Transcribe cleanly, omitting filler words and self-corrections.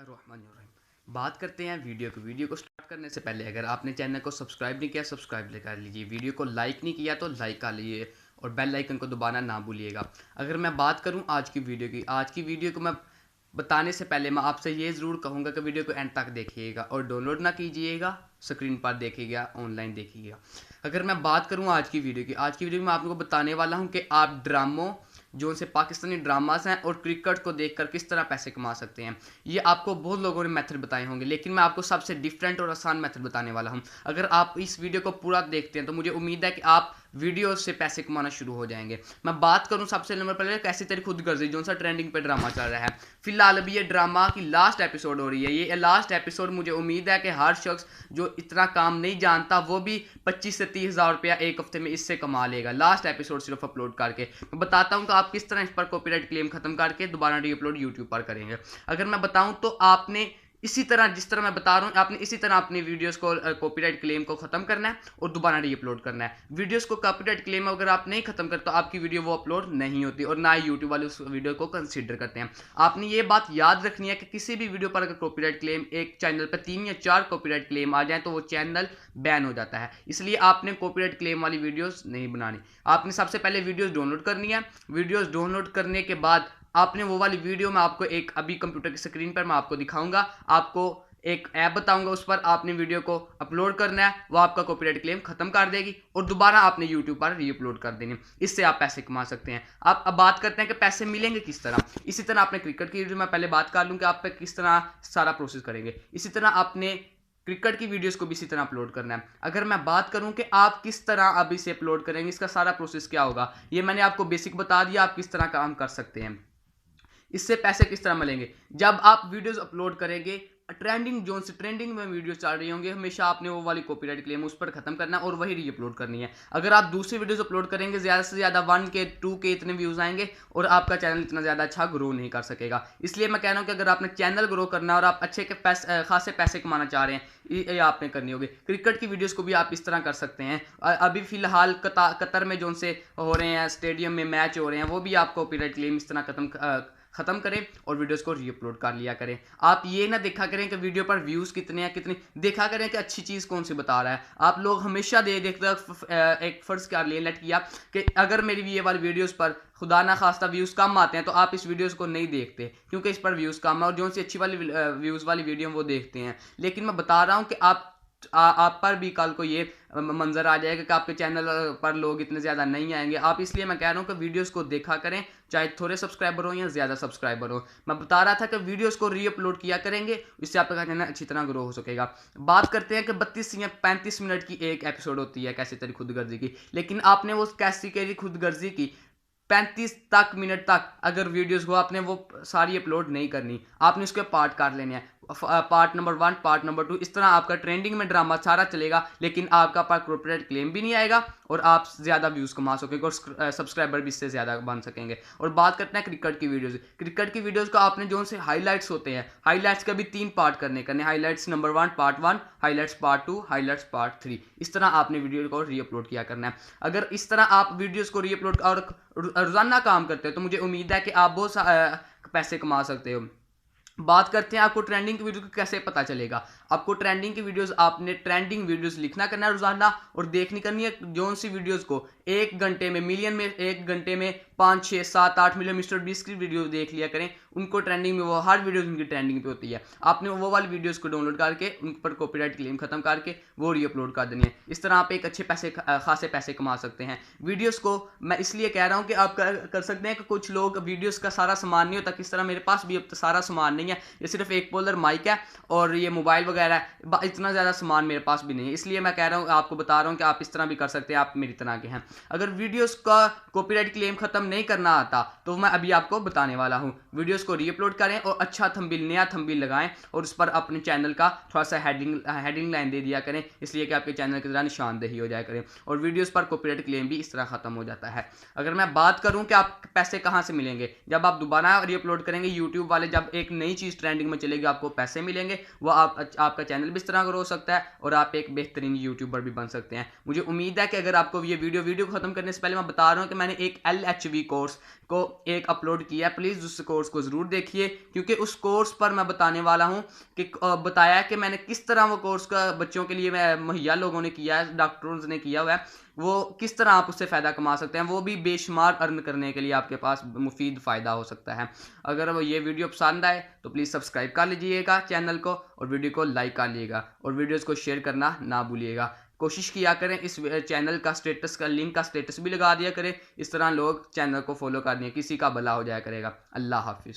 बिस्मिल्लाहिर्रहमानिर्रहीम। बात करते हैं वीडियो को स्टार्ट करने से पहले अगर आपने चैनल को सब्सक्राइब नहीं किया सब्सक्राइब कर लीजिए, वीडियो को लाइक नहीं किया तो लाइक कर लीजिए और बेल आइकन को दबाना ना भूलिएगा। अगर मैं बात करूं आज की वीडियो को मैं बताने से पहले मैं आपसे ये ज़रूर कहूँगा कि वीडियो को एंड तक देखिएगा और डाउनलोड ना कीजिएगा, स्क्रीन पर देखिएगा, ऑनलाइन देखिएगा। अगर मैं बात करूँ आज की वीडियो में आपको बताने वाला हूँ कि आप ड्रामों जो से पाकिस्तानी ड्रामास हैं और क्रिकेट को देखकर किस तरह पैसे कमा सकते हैं। ये आपको बहुत लोगों ने मेथड बताए होंगे, लेकिन मैं आपको सबसे डिफरेंट और आसान मेथड बताने वाला हूँ। अगर आप इस वीडियो को पूरा देखते हैं तो मुझे उम्मीद है कि आप वीडियो से पैसे कमाना शुरू हो जाएंगे। मैं बात करूं सबसे नंबर पर कैसी तेरी खुदगर्जी जो सा ट्रेंडिंग पे ड्रामा चल रहा है। फिलहाल अभी ये ड्रामा की लास्ट एपिसोड हो रही है। ये लास्ट एपिसोड मुझे उम्मीद है कि हर शख्स जो इतना काम नहीं जानता वो भी 25 से 30 हज़ार रुपया एक हफ्ते में इससे कमा लेगा, लास्ट एपिसोड सिर्फ अपलोड करके। मैं बताता हूं कि आप किस तरह इस पर कॉपीराइट क्लेम खत्म करके दोबारा री अपलोड यूट्यूब पर करेंगे। अगर मैं बताऊं तो आपने इसी तरह जिस तरह मैं बता रहा हूँ आपने इसी तरह अपनी वीडियोस को कॉपीराइट क्लेम को खत्म करना है और दोबारा री अपलोड करना है। वीडियोस को कॉपीराइट क्लेम अगर आप नहीं खत्म करते तो आपकी वीडियो वो अपलोड नहीं होती और ना ही यूट्यूब वाले उस वीडियो को कंसीडर करते हैं। आपने ये बात याद रखनी है कि किसी भी वीडियो पर अगर कॉपीराइट क्लेम एक चैनल पर 3 या 4 कॉपीराइट क्लेम आ जाए तो वो चैनल बैन हो जाता है। इसलिए आपने कॉपीराइट क्लेम वाली वीडियोस नहीं बनानी। आपने सबसे पहले वीडियोस डाउनलोड करनी है। वीडियोस डाउनलोड करने के बाद आपने वो वाली वीडियो में आपको एक अभी कंप्यूटर की स्क्रीन पर मैं आपको दिखाऊंगा, आपको एक ऐप बताऊंगा, उस पर आपने वीडियो को अपलोड करना है, वो आपका कॉपीराइट क्लेम खत्म कर देगी और दोबारा आपने यूट्यूब पर री अपलोड कर देनी। इससे आप पैसे कमा सकते हैं। आप अब बात करते हैं कि पैसे मिलेंगे किस तरह। इसी तरह आपने क्रिकेट की वीडियो में पहले बात कर लूँ कि आप पे किस तरह सारा प्रोसेस करेंगे। इसी तरह आपने क्रिकेट की वीडियोस को भी इसी तरह अपलोड करना है। अगर मैं बात करूं कि आप किस तरह अब इसे अपलोड करेंगे, इसका सारा प्रोसेस क्या होगा, ये मैंने आपको बेसिक बता दिया, आप किस तरह काम कर सकते हैं। इससे पैसे किस तरह मिलेंगे, जब आप वीडियोस अपलोड करेंगे ट्रेंडिंग में वीडियो चल रही होंगी, हमेशा आपने वो वाली कॉपीराइट क्लेम उस पर खत्म करना है और वही री अपलोड करनी है। अगर आप दूसरी वीडियोस अपलोड करेंगे ज़्यादा से ज़्यादा 1K 2K इतने व्यूज़ आएंगे और आपका चैनल इतना ज़्यादा अच्छा ग्रो नहीं कर सकेगा। इसलिए मैं कह रहा हूँ कि अगर आपने चैनल ग्रो करना है और आप अच्छे के खासे पैसे कमाना चाह रहे हैं, ये आपने करनी होगी। क्रिकेट की वीडियोस को भी आप इस तरह कर सकते हैं। अभी फिलहाल कतर में जो से हो रहे हैं, स्टेडियम में मैच हो रहे हैं, वो भी आप कॉपीराइट क्लेम इस तरह खत्म करें और वीडियोस को री अपलोड कर लिया करें। आप ये ना देखा करें कि वीडियो पर व्यूज़ कितने हैं कितने, देखा करें कि अच्छी चीज़ कौन सी बता रहा है। आप लोग हमेशा देखते एक फर्ज कर लिए लेट किया कि अगर मेरी ये वाली वीडियोस पर खुदा ना खास्ता व्यूज़ कम आते हैं तो आप इस वीडियोस को नहीं देखते क्योंकि इस पर व्यूज़ कम है, और जो सी अच्छी वाली व्यूज़ वाली वीडियो वो देखते हैं। लेकिन मैं बता रहा हूँ कि आप पर भी कल को ये मंजर आ जाएगा कि आपके चैनल पर लोग इतने ज़्यादा नहीं आएंगे। आप इसलिए मैं कह रहा हूँ कि वीडियोस को देखा करें, चाहे थोड़े सब्सक्राइबर हो या ज़्यादा सब्सक्राइबर हो। मैं बता रहा था कि वीडियोस को री अपलोड किया करेंगे, इससे आपका चैनल अच्छी तरह ग्रो हो सकेगा। बात करते हैं कि 32 या 35 मिनट की एक एपिसोड होती है कैसी तेरी खुदगर्जी की, लेकिन आपने वो कैसी तेरी खुदगर्जी की 35 तक मिनट तक अगर वीडियोस को आपने वो सारी अपलोड नहीं करनी, आपने उसके पार्ट काट लेने हैं। पार्ट नंबर 1, पार्ट नंबर 2, इस तरह आपका ट्रेंडिंग में ड्रामा सारा चलेगा, लेकिन आपका पर कॉर्पोरेट क्लेम भी नहीं आएगा और आप ज़्यादा व्यूज़ कमा सकेंगे और सब्सक्राइबर भी इससे ज़्यादा बन सकेंगे। और बात करते हैं क्रिकेट की वीडियोज़ का आपने जो से हाईलाइट्स होते हैं, हाईलाइट्स का भी 3 पार्ट करने highlights number 1 part 1, highlights part 2, highlights part 3। इस तरह आपने वीडियो को री अपलोड किया करना है। अगर इस तरह आप वीडियोज़ को री अपलोड और रोज़ाना काम करते हो तो मुझे उम्मीद है कि आप बहुत पैसे कमा सकते हो। बात करते हैं आपको ट्रेंडिंग की वीडियो को कैसे पता चलेगा। आपको ट्रेंडिंग की वीडियोस आपने ट्रेंडिंग वीडियोस लिखना करना है रोजाना और देखनी करनी है जोन सी वीडियोस को 1 घंटे में मिलियन में 1 घंटे में 5 6 7 8 मिलियन मिस्टर बीस्ट की वीडियो देख लिया करें। उनको ट्रेंडिंग में वो हर वीडियोस उनकी ट्रेंडिंग पे होती है। आपने वो वाली वीडियोस को डाउनलोड करके उन पर कॉपीराइट क्लेम खत्म करके वो री अपलोड कर देनी है। इस तरह आप एक अच्छे खासे पैसे कमा सकते हैं। वीडियोस को मैं इसलिए कह रहा हूँ कि आप कर सकते हैं कि कुछ लोग वीडियोस का सारा सामान नहीं होता, किस तरह मेरे पास भी अब तो सारा सामान नहीं है, ये सिर्फ एक पोलर माइक है और ये मोबाइल वगैरह है, इतना ज़्यादा सामान मेरे पास भी नहीं है। इसलिए मैं कह रहा हूँ, आपको बता रहा हूँ कि आप इस तरह भी कर सकते हैं, आप मेरी तरह के हैं। अगर वीडियोस का कॉपीराइट क्लेम खत्म नहीं करना आता तो मैं अभी आपको बताने वाला हूँ। वीडियोस को री अपलोड करें और अच्छा थंबनेल, नया थंबनेल लगाएं और उस पर अपने चैनल का थोड़ा सा हेडिंग लाइन दे दिया करें, इसलिए कि आपके चैनल की तरह निशानदेही हो जाया करें और वीडियोस पर कॉपीराइट क्लेम भी इस तरह खत्म हो जाता है। अगर मैं बात करूँ कि आप पैसे कहाँ से मिलेंगे, जब आप दोबारा री अपलोड करेंगे, यूट्यूब वाले जब एक नई चीज़ ट्रेंडिंग में चलेगी आपको पैसे मिलेंगे, वो आपका चैनल भी इस तरह ग्रो हो सकता है और आप एक बेहतरीन यूट्यूबर भी बन सकते हैं। मुझे उम्मीद है कि अगर आपको ये वीडियो खत्म करने से पहले मैं बता रहा हूँ कि मैंने एक LHV कोर्स को एक अपलोड किया है, प्लीज़ उस कोर्स को जरूर ज़रूर देखिए, क्योंकि उस कोर्स पर मैं बताने वाला हूँ कि बताया है कि मैंने किस तरह वो कोर्स का बच्चों के लिए मैं मुहैया लोगों ने किया है, डॉक्टर्स ने किया हुआ है, वो किस तरह आप उससे फ़ायदा कमा सकते हैं, वो भी बेशुमार अर्न करने के लिए आपके पास मुफीद फ़ायदा हो सकता है। अगर वो ये वीडियो पसंद आए तो प्लीज़ सब्सक्राइब कर लीजिएगा चैनल को, और वीडियो को लाइक कर लीजिएगा, और वीडियोज़ को शेयर करना ना भूलिएगा। कोशिश किया करें इस चैनल का स्टेटस का लिंक का स्टेटस भी लगा दिया करें, इस तरह लोग चैनल को फॉलो कर दिए, किसी का भला हो जाया करेगा। अल्लाह हाफिज़।